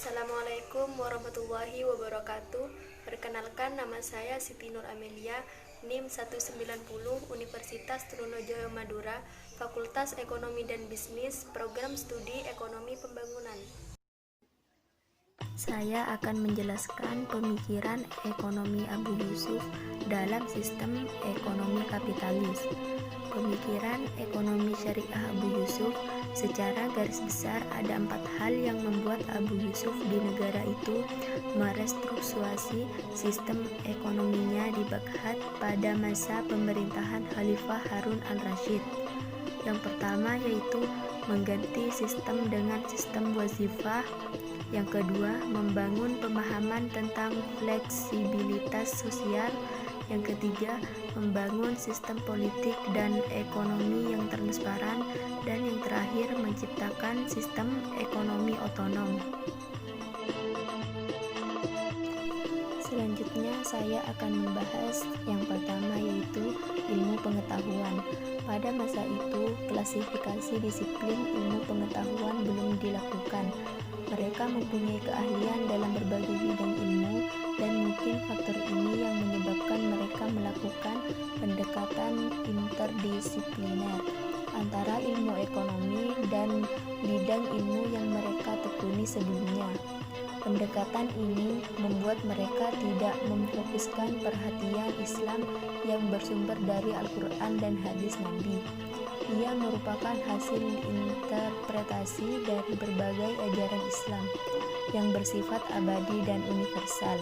Assalamualaikum warahmatullahi wabarakatuh. Perkenalkan, nama saya Siti Nur Amelia, NIM 190, Universitas Trunojoyo Madura, Fakultas Ekonomi dan Bisnis, Program Studi Ekonomi Pembangunan. Saya akan menjelaskan pemikiran ekonomi Abu Yusuf dalam sistem ekonomi kapitalis. Pemikiran ekonomi syariah Abu Yusuf secara garis besar ada 4 hal yang membuat Abu Yusuf di negara itu merestrukturisasi sistem ekonominya di Baghdad pada masa pemerintahan Khalifah Harun al-Rasyid. Yang pertama yaitu mengganti sistem dengan sistem wazifah. Yang kedua, membangun pemahaman tentang fleksibilitas sosial. Yang ketiga, membangun sistem politik dan ekonomi yang transparan. Dan yang terakhir, menciptakan sistem ekonomi otonom. Selanjutnya saya akan membahas yang pertama yaitu ilmu pengetahuan. Pada masa itu, klasifikasi disiplin ilmu pengetahuan belum dilakukan. Mereka mempunyai keahlian dalam berbagai bidang ilmu dan mungkin faktor ini yang menyebabkan mereka melakukan pendekatan interdisipliner antara ilmu ekonomi dan bidang ilmu yang mereka tekuni sebelumnya. Pendekatan ini membuat mereka tidak memfokuskan perhatian Islam yang bersumber dari Al-Quran dan hadis Nabi. Ia merupakan hasil interpretasi dari berbagai ajaran Islam yang bersifat abadi dan universal,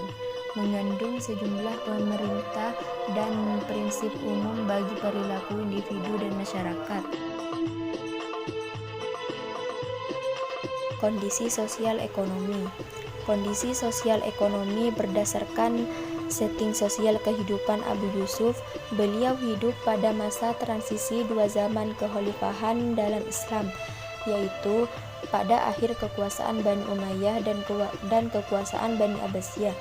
mengandung sejumlah pemerintah dan prinsip umum bagi perilaku individu dan masyarakat. Kondisi sosial ekonomi. Kondisi sosial ekonomi berdasarkan setting sosial kehidupan Abu Yusuf. Beliau hidup pada masa transisi dua zaman kekhalifahan dalam Islam, yaitu pada akhir kekuasaan Bani Umayyah dan kekuasaan Bani Abbasiyah.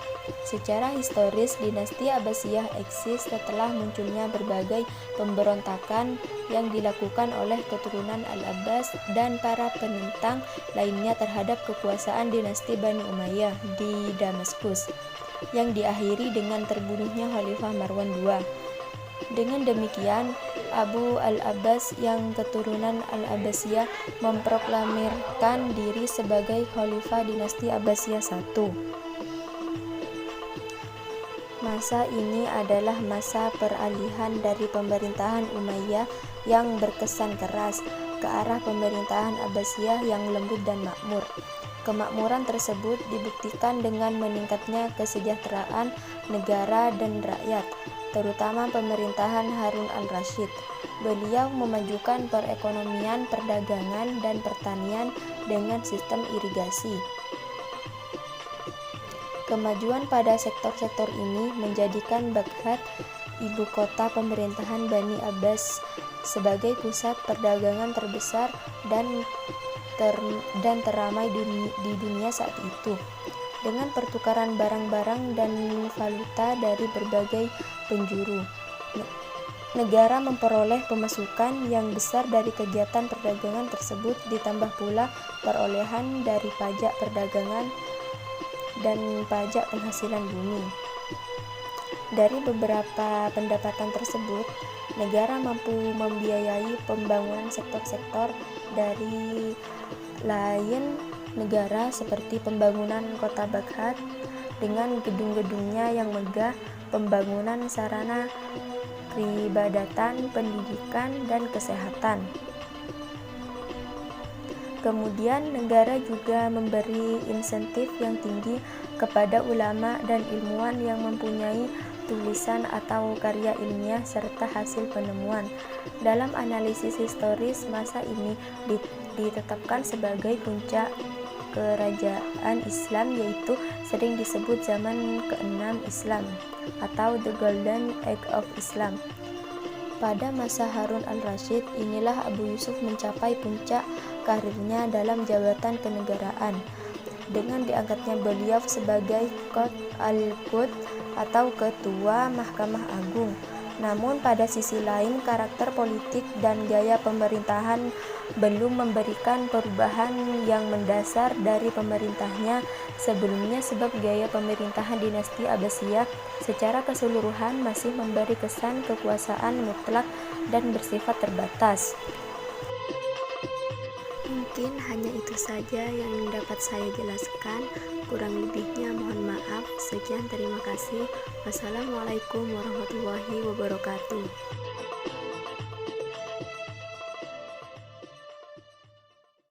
Secara historis, dinasti Abbasiyah eksis setelah munculnya berbagai pemberontakan yang dilakukan oleh keturunan Al-Abbas dan para penentang lainnya terhadap kekuasaan dinasti Bani Umayyah di Damaskus, yang diakhiri dengan terbunuhnya Khalifah Marwan II. Dengan demikian, Abu al-Abbas yang keturunan Al-Abbasiyah memproklamirkan diri sebagai Khalifah dinasti Abbasiyah I. Masa ini adalah masa peralihan dari pemerintahan Umayyah yang berkesan keras ke arah pemerintahan Abbasiyah yang lembut dan makmur. Kemakmuran tersebut dibuktikan dengan meningkatnya kesejahteraan negara dan rakyat, terutama pemerintahan Harun al-Rasyid. Beliau memajukan perekonomian, perdagangan, dan pertanian dengan sistem irigasi. Kemajuan pada sektor-sektor ini menjadikan Baghdad, ibu kota pemerintahan Bani Abbas, sebagai pusat perdagangan terbesar dan teramai di dunia saat itu, dengan pertukaran barang-barang dan valuta dari berbagai penjuru. Negara memperoleh pemasukan yang besar dari kegiatan perdagangan tersebut, ditambah pula perolehan dari pajak perdagangan dan pajak penghasilan bumi. Dari beberapa pendapatan tersebut, negara mampu membiayai pembangunan sektor-sektor dari lain negara seperti pembangunan kota Baghdad dengan gedung-gedungnya yang megah, pembangunan sarana peribadatan, pendidikan, dan kesehatan. Kemudian negara juga memberi insentif yang tinggi kepada ulama dan ilmuwan yang mempunyai tulisan atau karya ilmiah serta hasil penemuan. Dalam analisis historis, masa ini ditetapkan sebagai puncak kerajaan Islam, yaitu sering disebut zaman ke-6 Islam atau The Golden Age of Islam. Pada masa Harun al-Rasyid, inilah Abu Yusuf mencapai puncak karirnya dalam jabatan kenegaraan, dengan diangkatnya beliau sebagai Qadhi al-Qud atau Ketua Mahkamah Agung. Namun pada sisi lain, karakter politik dan gaya pemerintahan belum memberikan perubahan yang mendasar dari pemerintahnya sebelumnya, sebab gaya pemerintahan dinasti Abbasiyah secara keseluruhan masih memberi kesan kekuasaan mutlak dan bersifat terbatas. Mungkin hanya itu saja yang dapat saya jelaskan. Kurang lebihnya mohon maaf. Sekian, terima kasih. Wassalamualaikum warahmatullahi wabarakatuh.